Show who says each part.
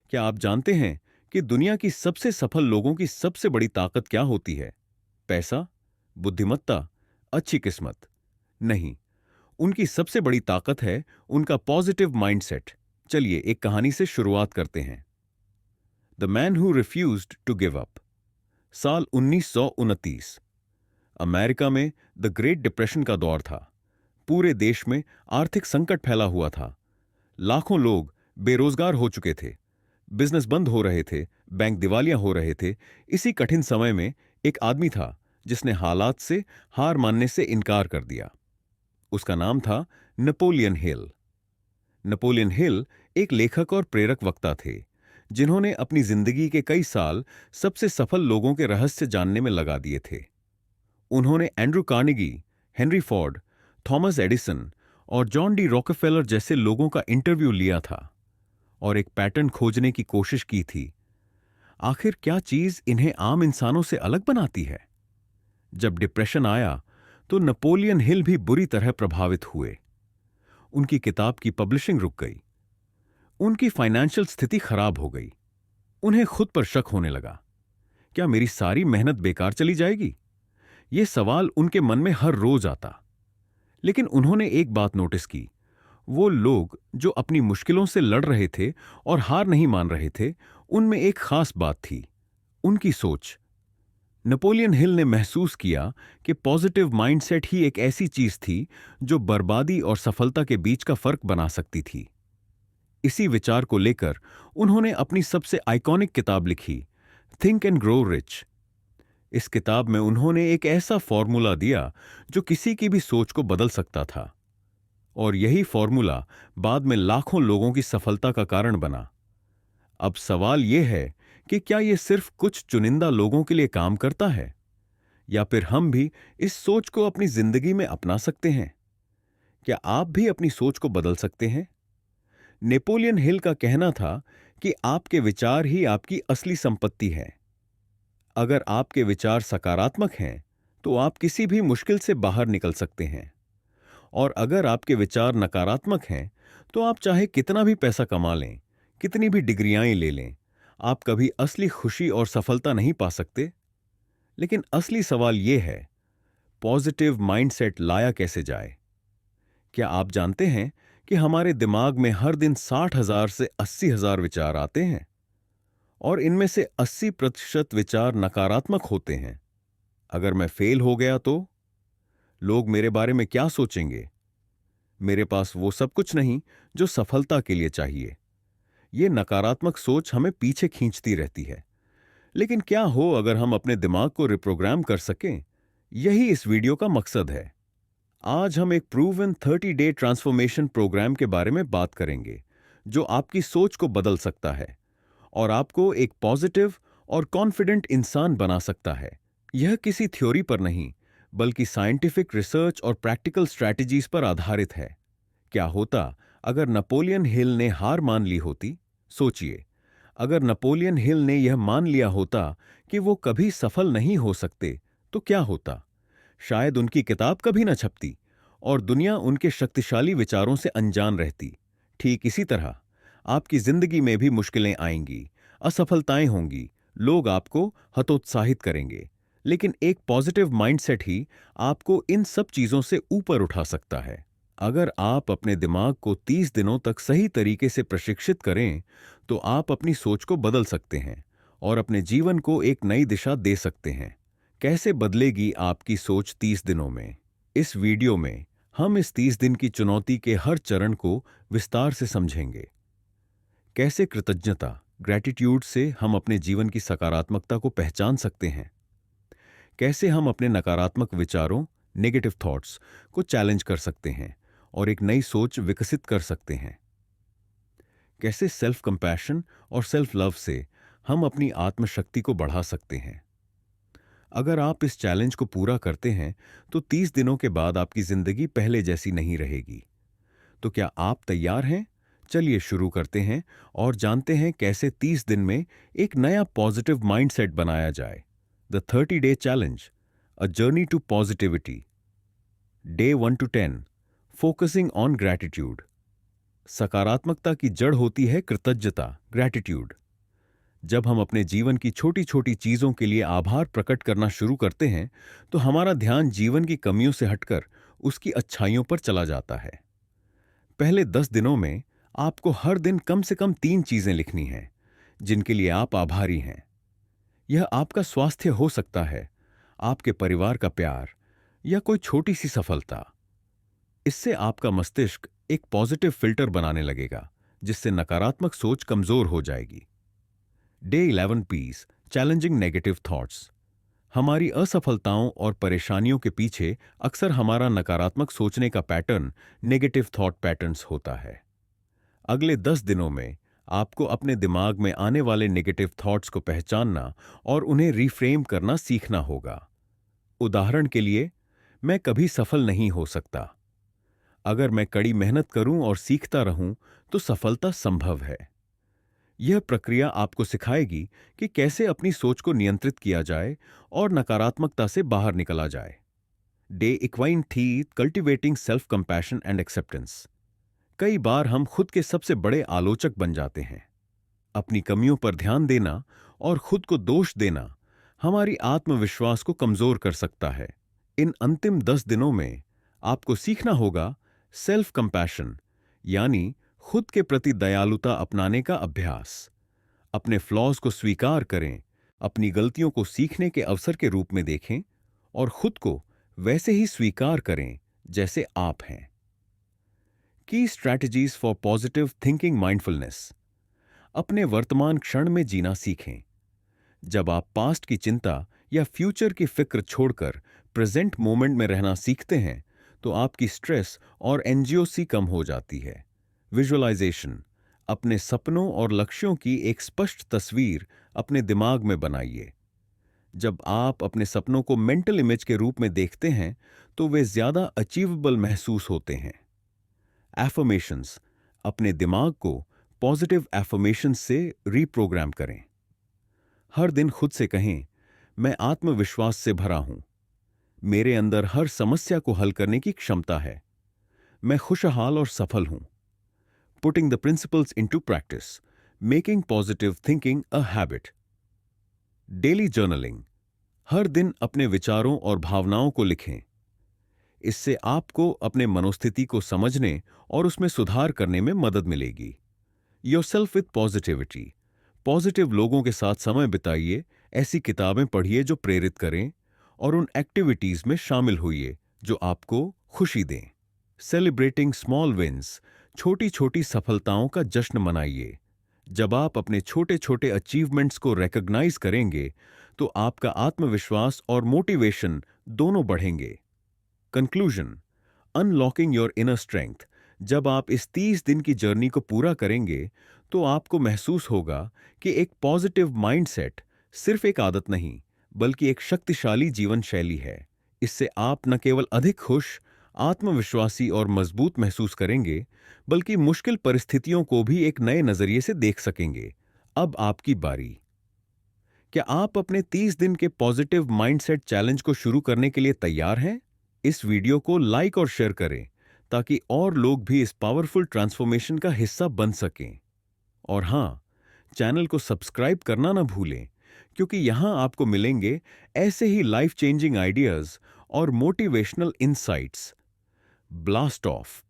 Speaker 1: क्या आप जानते हैं कि दुनिया की सबसे सफल लोगों की सबसे बड़ी ताकत क्या होती है? पैसा? बुद्धिमत्ता? अच्छी किस्मत? नहीं, उनकी सबसे बड़ी ताकत है उनका पॉजिटिव माइंडसेट। चलिए एक कहानी से शुरुआत करते हैं। The man who refused to give up. साल 1929। अमेरिका में द ग्रेट डिप्रेशन का दौर था। पूरे देश में आर्थिक संकट फैला हुआ था। लाखों लोग बेरोजगार हो चुके थे। बिजनेस बंद हो रहे थे, बैंक दिवालिया हो रहे थे। इसी कठिन समय में एक आदमी था जिसने हालात से हार मानने से इनकार कर दिया। उसका नाम था नेपोलियन हिल। नेपोलियन हिल एक लेखक और प्रेरक वक्ता थे जिन्होंने अपनी जिंदगी के कई साल सबसे सफल लोगों के रहस्य जानने में लगा दिए थे। उन्होंने Andrew Carnegie, Henry Ford, Thomas Edison और जॉन डी रॉकफेलर जैसे लोगों का इंटरव्यू लिया था और एक पैटर्न खोजने की कोशिश की थी। आखिर क्या चीज इन्हें आम इंसानों से अलग बनाती है? जब डिप्रेशन आया तो नेपोलियन हिल भी बुरी तरह प्रभावित हुए। उनकी किताब की पब्लिशिंग रुक गई। उनकी फाइनेंशियल स्थिति खराब हो गई। उन्हें खुद पर शक होने लगा। क्या मेरी सारी मेहनत बेकार चली जाएगी? यह सवाल उनके मन में हर रोज आता। लेकिन उन्होंने एक बात नोटिस की। वो लोग जो अपनी मुश्किलों से लड़ रहे थे और हार नहीं मान रहे थे, उनमें एक खास बात थी, उनकी सोच। नेपोलियन हिल ने महसूस किया कि पॉजिटिव माइंडसेट ही एक ऐसी चीज थी जो बर्बादी और सफलता के बीच का फर्क बना सकती थी। इसी विचार को लेकर उन्होंने अपनी सबसे आइकॉनिक किताब लिखी, थिंक एंड ग्रो रिच। इस किताब में उन्होंने एक ऐसा फॉर्मूला दिया जो किसी की भी सोच को बदल सकता था। और यही फॉर्मूला बाद में लाखों लोगों की सफलता का कारण बना। अब सवाल यह है कि क्या यह सिर्फ कुछ चुनिंदा लोगों के लिए काम करता है, या फिर हम भी इस सोच को अपनी जिंदगी में अपना सकते हैं? क्या आप भी अपनी सोच को बदल सकते हैं? नेपोलियन हिल का कहना था कि आपके विचार ही आपकी असली संपत्ति है। अगर आपके विचार सकारात्मक हैं, तो आप किसी भी मुश्किल से बाहर निकल सकते हैं। और अगर आपके विचार नकारात्मक हैं, तो आप चाहे कितना भी पैसा कमा लें, कितनी भी डिग्रियां ले लें, आप कभी असली खुशी और सफलता नहीं पा सकते। लेकिन असली सवाल यह है, पॉजिटिव माइंडसेट लाया कैसे जाए? क्या आप जानते हैं कि हमारे दिमाग में हर दिन 60,000 से 80,000 विचार आते हैं और इनमें से 80% विचार नकारात्मक होते हैं। अगर मैं फेल हो गया तो लोग मेरे बारे में क्या सोचेंगे? मेरे पास वो सब कुछ नहीं जो सफलता के लिए चाहिए। ये नकारात्मक सोच हमें पीछे खींचती रहती है। लेकिन क्या हो अगर हम अपने दिमाग को रिप्रोग्राम कर सकें? यही इस वीडियो का मकसद है। आज हम एक प्रूवन 30 डे ट्रांसफॉर्मेशन प्रोग्राम के बारे में बात करेंगे जो आपकी सोच को बदल सकता है और आपको एक पॉजिटिव और कॉन्फिडेंट इंसान बना सकता है। यह किसी थ्योरी पर नहीं, बल्कि साइंटिफिक रिसर्च और प्रैक्टिकल स्ट्रैटेजीज पर आधारित है। क्या होता अगर नेपोलियन हिल ने हार मान ली होती? सोचिए, अगर नेपोलियन हिल ने यह मान लिया होता कि वो कभी सफल नहीं हो सकते, तो क्या होता? शायद उनकी किताब कभी न छपती और दुनिया उनके शक्तिशाली विचारों से अनजान रहती। ठीक इसी तरह आपकी जिंदगी में भी मुश्किलें आएंगी, असफलताएं होंगी, लोग आपको हतोत्साहित करेंगे। लेकिन एक पॉजिटिव माइंडसेट ही आपको इन सब चीजों से ऊपर उठा सकता है। अगर आप अपने दिमाग को 30 दिनों तक सही तरीके से प्रशिक्षित करें, तो आप अपनी सोच को बदल सकते हैं और अपने जीवन को एक नई दिशा दे सकते हैं। कैसे बदलेगी आपकी सोच 30 दिनों में? इस वीडियो में हम इस 30 दिन की चुनौती के हर चरण को विस्तार से समझेंगे। कैसे कृतज्ञता, ग्रैटिट्यूड से हम अपने जीवन की सकारात्मकता को पहचान सकते हैं। कैसे हम अपने नकारात्मक विचारों, नेगेटिव थॉट्स को चैलेंज कर सकते हैं और एक नई सोच विकसित कर सकते हैं। कैसे सेल्फ कंपैशन और सेल्फ लव से हम अपनी आत्मशक्ति को बढ़ा सकते हैं। अगर आप इस चैलेंज को पूरा करते हैं, तो 30 दिनों के बाद आपकी जिंदगी पहले जैसी नहीं रहेगी। तो क्या आप तैयार हैं? चलिए शुरू करते हैं और जानते हैं कैसे 30 दिन में एक नया पॉजिटिव माइंडसेट बनाया जाए। The 30 day challenge, a journey to positivity. Day 1 to 10, focusing on gratitude. सकारात्मकता की जड़ होती है कृतज्ञता, ग्रैटिट्यूड। जब हम अपने जीवन की छोटी छोटी चीजों के लिए आभार प्रकट करना शुरू करते हैं तो हमारा ध्यान जीवन की कमियों से हटकर उसकी अच्छाइयों पर चला जाता है। पहले 10 दिनों में आपको हर दिन कम से कम 3 चीजें लिखनी हैं जिनके लिए आप आभारी हैं। यह आपका स्वास्थ्य हो सकता है, आपके परिवार का प्यार या कोई छोटी सी सफलता। इससे आपका मस्तिष्क एक पॉजिटिव फिल्टर बनाने लगेगा जिससे नकारात्मक सोच कमजोर हो जाएगी। Day 11 peace, challenging negative thoughts. हमारी असफलताओं और परेशानियों के पीछे अक्सर हमारा नकारात्मक सोचने का पैटर्न, नेगेटिव थॉट पैटर्न्स होता है। अगले 10 दिनों में आपको अपने दिमाग में आने वाले नेगेटिव थॉट्स को पहचानना और उन्हें रिफ्रेम करना सीखना होगा। उदाहरण के लिए, मैं कभी सफल नहीं हो सकता। अगर मैं कड़ी मेहनत करूं और सीखता रहूं तो सफलता संभव है। यह प्रक्रिया आपको सिखाएगी कि कैसे अपनी सोच को नियंत्रित किया जाए और नकारात्मकता से बाहर निकला जाए। डे 21 थी, cultivating self compassion and acceptance. कई बार हम खुद के सबसे बड़े आलोचक बन जाते हैं। अपनी कमियों पर ध्यान देना और खुद को दोष देना हमारी आत्मविश्वास को कमजोर कर सकता है। इन अंतिम 10 दिनों में आपको सीखना होगा सेल्फ कंपैशन, यानी खुद के प्रति दयालुता अपनाने का अभ्यास। अपने फ्लॉज को स्वीकार करें, अपनी गलतियों को सीखने के अवसर के रूप में देखें और खुद को वैसे ही स्वीकार करें जैसे आप हैं। की strategies for positive thinking mindfulness. अपने वर्तमान क्षण में जीना सीखें। जब आप पास्ट की चिंता या फ्यूचर की फिक्र छोड़कर प्रेजेंट मोमेंट में रहना सीखते हैं तो आपकी स्ट्रेस और एंजियोसी कम हो जाती है। विजुअलाइजेशन। अपने सपनों और लक्ष्यों की एक स्पष्ट तस्वीर अपने दिमाग में बनाइए। जब आप अपने सपनों को मेंटल इमेज के रूप में देखते हैं तो वे ज्यादा अचीवेबल महसूस होते हैं। एफर्मेशंस। अपने दिमाग को पॉजिटिव एफर्मेशंस से रीप्रोग्राम करें। हर दिन खुद से कहें, मैं आत्मविश्वास से भरा हूं। मेरे अंदर हर समस्या को हल करने की क्षमता है। मैं खुशहाल और सफल हूं। Putting the principles into practice, making positive thinking a habit. Daily journaling. हर दिन अपने विचारों और भावनाओं को लिखें। इससे आपको अपने मनोस्थिति को समझने और उसमें सुधार करने में मदद मिलेगी। Yourself with positivity. पॉजिटिव लोगों के साथ समय बिताइए, ऐसी किताबें पढ़िए जो प्रेरित करें और उन एक्टिविटीज में शामिल होइए जो आपको खुशी दें। Celebrating small wins. छोटी छोटी सफलताओं का जश्न मनाइए। जब आप अपने छोटे छोटे अचीवमेंट्स को रिकॉग्नाइज करेंगे तो आपका आत्मविश्वास और मोटिवेशन दोनों बढ़ेंगे। Conclusion. Unlocking your inner strength. जब आप इस 30 दिन की जर्नी को पूरा करेंगे तो आपको महसूस होगा कि एक पॉजिटिव माइंडसेट सिर्फ एक आदत नहीं बल्कि एक शक्तिशाली जीवन शैली है। इससे आप न केवल अधिक खुश, आत्मविश्वासी और मजबूत महसूस करेंगे बल्कि मुश्किल परिस्थितियों को भी एक नए नजरिए से देख सकेंगे। अब आपकी बारी। क्या आप अपने 30 दिन के पॉजिटिव माइंडसेट चैलेंज को शुरू करने के लिए तैयार हैं? इस वीडियो को लाइक और शेयर करें ताकि और लोग भी इस पावरफुल ट्रांसफॉर्मेशन का हिस्सा बन सकें। और हां, चैनल को सब्सक्राइब करना ना भूलें क्योंकि यहां आपको मिलेंगे ऐसे ही लाइफ चेंजिंग आइडियाज और मोटिवेशनल इनसाइट्स। Blast of.